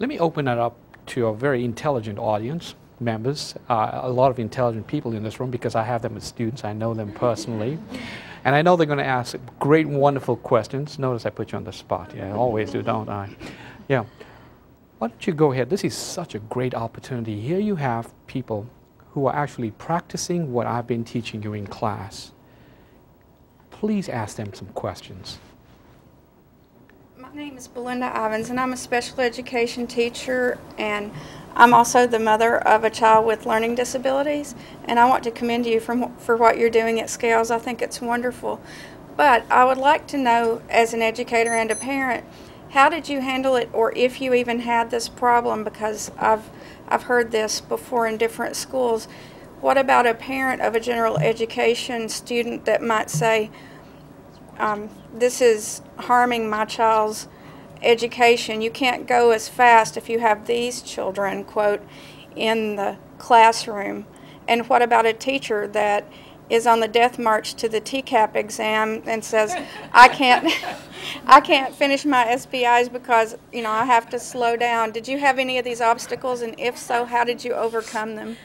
Let me open that up to a very intelligent audience, members, a lot of intelligent people in this room because I have them as students. I know them personally. And I know they're going to ask great, wonderful questions. Notice I put you on the spot. Yeah, I always do, don't I? Yeah. Why don't you go ahead? This is such a great opportunity. Here you have people who are actually practicing what I've been teaching you in class. Please ask them some questions. My name is Belinda Ivins, and I'm a special education teacher, and I'm also the mother of a child with learning disabilities, and I want to commend you for what you're doing at Scales. I think it's wonderful. But I would like to know, as an educator and a parent, how did you handle it, or if you even had this problem, because I've heard this before in different schools. What about a parent of a general education student that might say, this is harming my child's education. You can't go as fast if you have these children, quote, in the classroom. And what about a teacher that is on the death march to the TCAP exam and says, I can't finish my SPIs because, you know, I have to slow down. Did you have any of these obstacles, and if so, how did you overcome them?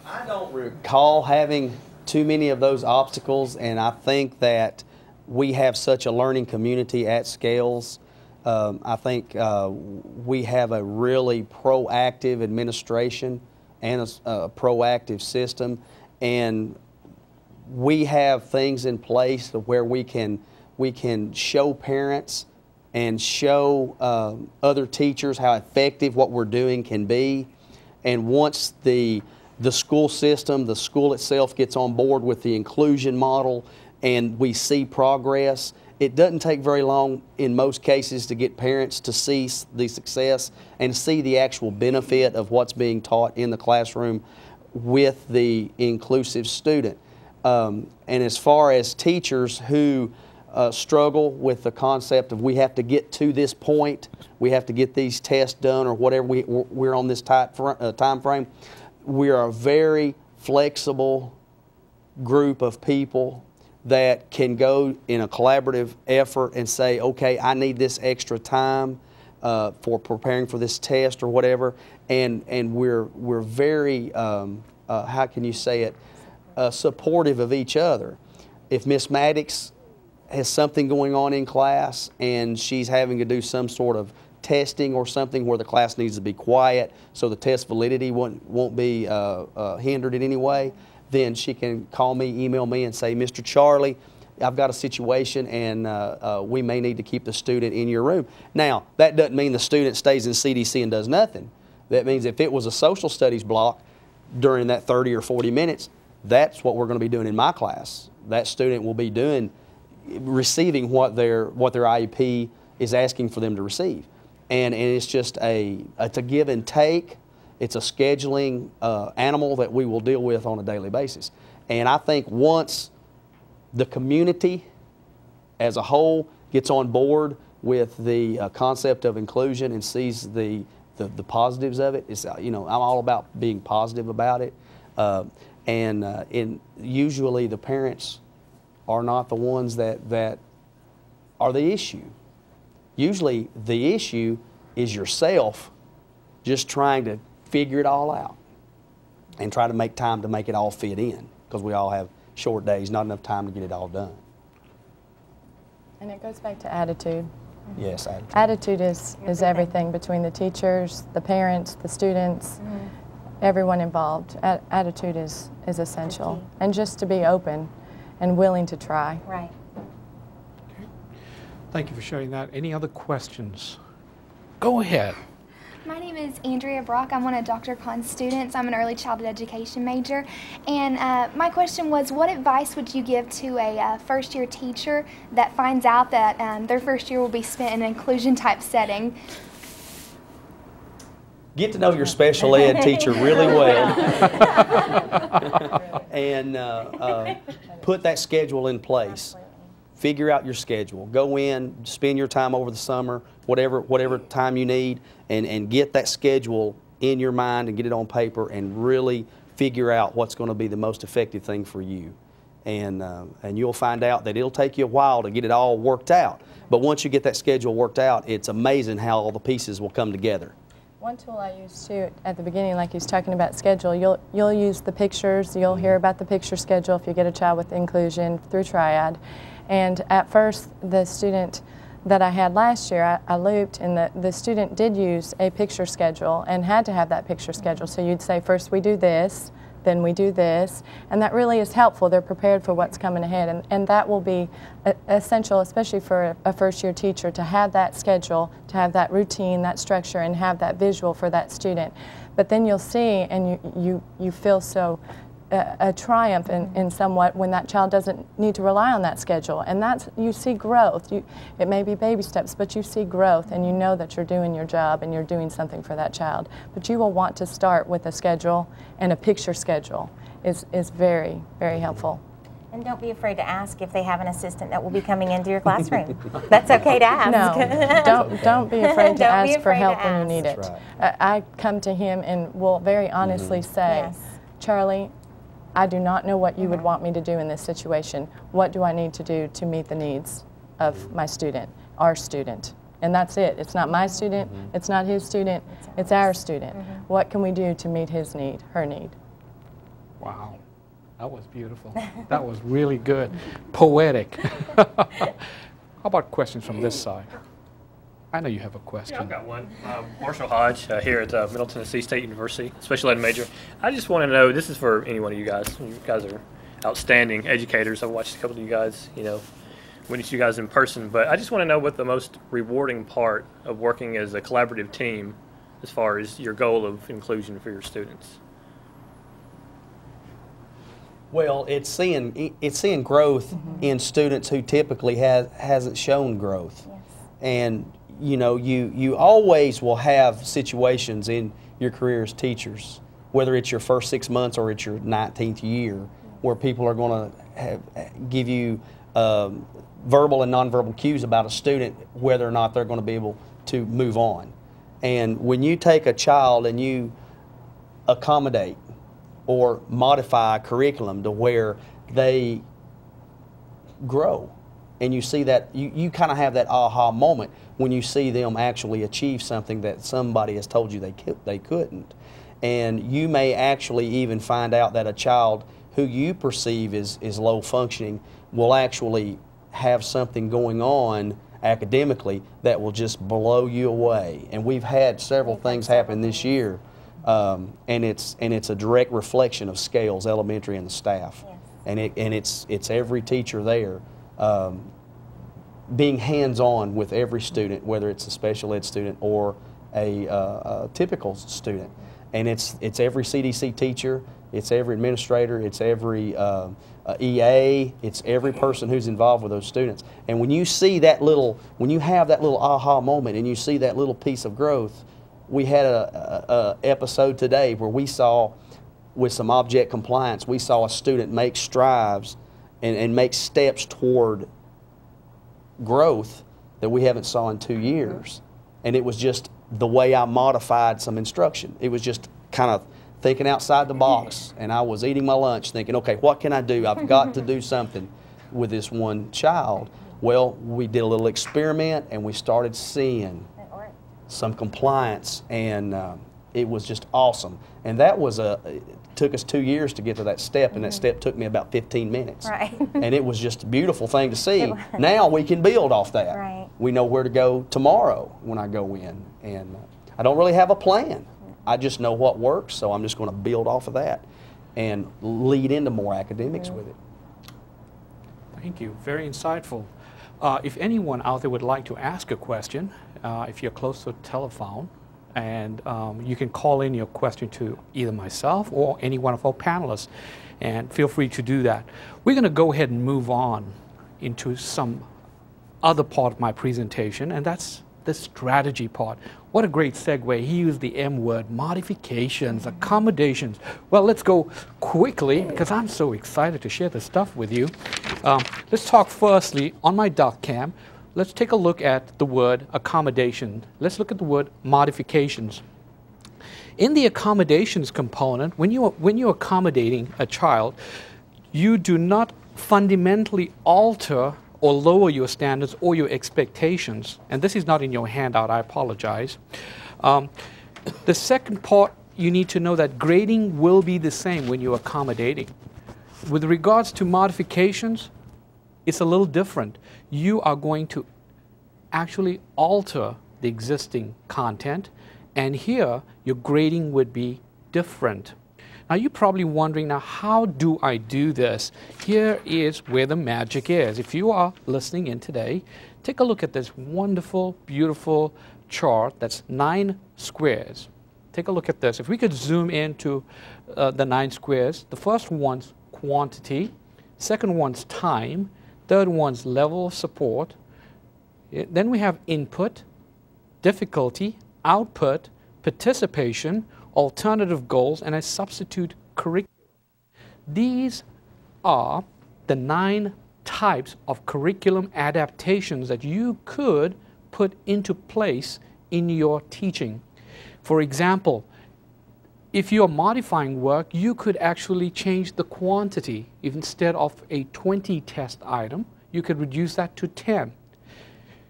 I don't recall having too many of those obstacles, and I think that we have such a learning community at Scales. I think we have a really proactive administration and a proactive system, and we have things in place where we can show parents and show other teachers how effective what we're doing can be. And once the school system, the school itself gets on board with the inclusion model and we see progress, it doesn't take very long in most cases to get parents to see the success and see the actual benefit of what's being taught in the classroom with the inclusive student. And as far as teachers who struggle with the concept of we have to get to this point, we have to get these tests done or whatever, we're on this tight time frame, we are a very flexible group of people that can go in a collaborative effort and say, okay, I need this extra time for preparing for this test or whatever, and we're very, how can you say it, supportive of each other. If Miss Maddox has something going on in class and she's having to do some sort of testing or something where the class needs to be quiet so the test validity won't be hindered in any way, then she can call me, email me and say, Mr. Charlie, I've got a situation and we may need to keep the student in your room. Now, that doesn't mean the student stays in CDC and does nothing. That means if it was a social studies block during that 30 or 40 minutes, that's what we're going to be doing in my class. That student will be receiving what their IEP is asking for them to receive. And it's just it's a give and take. It's a scheduling animal that we will deal with on a daily basis. And I think once the community as a whole gets on board with the concept of inclusion and sees the positives of it, it's, you know, I'm all about being positive about it. And usually the parents are not the ones that are the issue. Usually the issue is yourself just trying to figure it all out and try to make time to make it all fit in, because we all have short days, not enough time to get it all done. And it goes back to attitude. Yes, attitude. Attitude is everything between the teachers, the parents, the students, everyone involved. Attitude is essential. And just to be open and willing to try. Right. Thank you for sharing that. Any other questions? Go ahead. My name is Andrea Brock. I'm one of Dr. Khan's students. I'm an early childhood education major. And my question was, what advice would you give to a first-year teacher that finds out that their first year will be spent in an inclusion-type setting? Get to know your special ed teacher really well and put that schedule in place. Figure out your schedule. Go in, spend your time over the summer, whatever time you need, and get that schedule in your mind and get it on paper and really figure out what's going to be the most effective thing for you. And you'll find out that it'll take you a while to get it all worked out. But once you get that schedule worked out, it's amazing how all the pieces will come together. One tool I use too at the beginning, like he was talking about schedule, you'll use the pictures, you'll hear about the picture schedule if you get a child with inclusion through Triad. And at first, the student that I had last year, I looped, and the student did use a picture schedule and had to have that picture schedule. So you'd say, first we do this, then we do this, and that really is helpful. They're prepared for what's coming ahead, and that will be essential, especially for a first-year teacher, to have that schedule, to have that routine, that structure, and have that visual for that student. But then you'll see, and you feel so a triumph in somewhat when that child doesn't need to rely on that schedule, and you see growth. It may be baby steps, but you see growth, and you know that you're doing your job and you're doing something for that child. But you will want to start with a schedule, and a picture schedule is very, very helpful. And don't be afraid to ask if they have an assistant that will be coming into your classroom. That's okay to ask. No, don't be afraid to ask for help when you need it. Right. I come to him and will very honestly say, Yes. Charlie, I do not know what you would want me to do in this situation. What do I need to do to meet the needs of my student, our student? And that's it. It's not my student, it's not his student, it's our student. What can we do to meet his need, her need? Wow, that was beautiful. That was really good. Poetic. How about questions from this side? I know you have a question. Yeah, I've got one. Marshall Hodge here at Middle Tennessee State University, special ed major. I just want to know, this is for any one of you guys. You guys are outstanding educators. I've watched a couple of you guys, witnessed you guys in person, but I just want to know what the most rewarding part of working as a collaborative team as far as your goal of inclusion for your students. Well, it's seeing growth in students who typically hasn't shown growth. Yes. And you always will have situations in your career as teachers, whether it's your first 6 months or it's your 19th year, where people are going to give you verbal and nonverbal cues about a student, whether or not they're going to be able to move on. And when you take a child and you accommodate or modify a curriculum to where they grow, and you see that, you kind of have that aha moment when you see them actually achieve something that somebody has told you they couldn't. And you may actually even find out that a child who you perceive is low functioning will actually have something going on academically that will just blow you away. And we've had several things happen this year, and it's a direct reflection of Scales Elementary and the staff. Yes. And it's every teacher there being hands-on with every student, whether it's a special ed student or a typical student. And it's every CDC teacher, it's every administrator, it's every EA, it's every person who's involved with those students. And when you see that when you have that little aha moment and you see that little piece of growth, we had a episode today where we saw, with some object compliance, we saw a student make strides and make steps toward growth that we haven't saw in 2 years. And it was just the way I modified some instruction. It was just kind of thinking outside the box, and I was eating my lunch thinking, okay, what can I do? I've got to do something with this one child. Well, we did a little experiment and we started seeing some compliance, and it was just awesome. And that was it took us 2 years to get to that step, and that step took me about 15 minutes. Right. And it was just a beautiful thing to see. Now we can build off that. Right. We know where to go tomorrow when I go in, and I don't really have a plan. I just know what works, so I'm just going to build off of that and lead into more academics with it. Thank you. Very insightful. If anyone out there would like to ask a question, if you're close to a telephone, and you can call in your question to either myself or any one of our panelists, and feel free to do that. We're going to go ahead and move on into some other part of my presentation, and that's the strategy part. What a great segue. He used the M word, modifications, accommodations. Well, let's go quickly, because I'm so excited to share this stuff with you. Let's talk firstly on my doc cam. Let's take a look at the word accommodation. Let's look at the word modifications. In the accommodations component, when you're accommodating a child, you do not fundamentally alter or lower your standards or your expectations. And this is not in your handout, I apologize. The second part, you need to know that grading will be the same when you're accommodating. With regards to modifications, it's a little different. You are going to actually alter the existing content, and here your grading would be different. Now you're probably wondering, now how do I do this? Here is where the magic is. If you are listening in today, take a look at this wonderful, beautiful chart that's 9 squares. Take a look at this. If we could zoom into the 9 squares, the first one's quantity, second one's time, third one's level of support. Then we have input, difficulty, output, participation, alternative goals, and a substitute curriculum. These are the 9 types of curriculum adaptations that you could put into place in your teaching. For example, if you're modifying work, you could actually change the quantity. Instead of a 20 test item, you could reduce that to 10.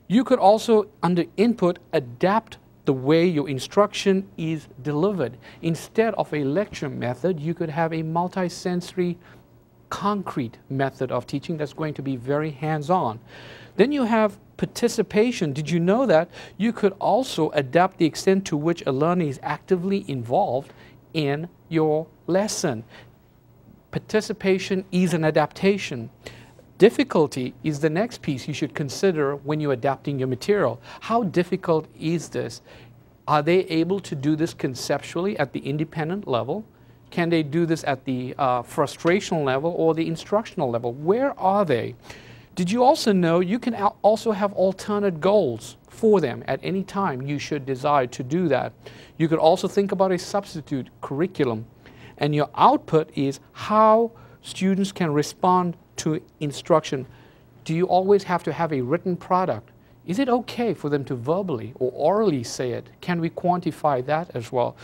You could also, under input, adapt the way your instruction is delivered. Instead of a lecture method, you could have a multisensory, concrete method of teaching that's going to be very hands-on. Then you have participation. Did you know that you could also adapt the extent to which a learner is actively involved in your lesson? Participation is an adaptation. Difficulty is the next piece you should consider when you're adapting your material. How difficult is this? Are they able to do this conceptually at the independent level? Can they do this at the frustrational level or the instructional level? Where are they? Did you also know you can also have alternate goals for them at any time you should desire to do that? You could also think about a substitute curriculum. And your output is how students can respond to instruction. Do you always have to have a written product? Is it okay for them to verbally or orally say it? Can we quantify that as well?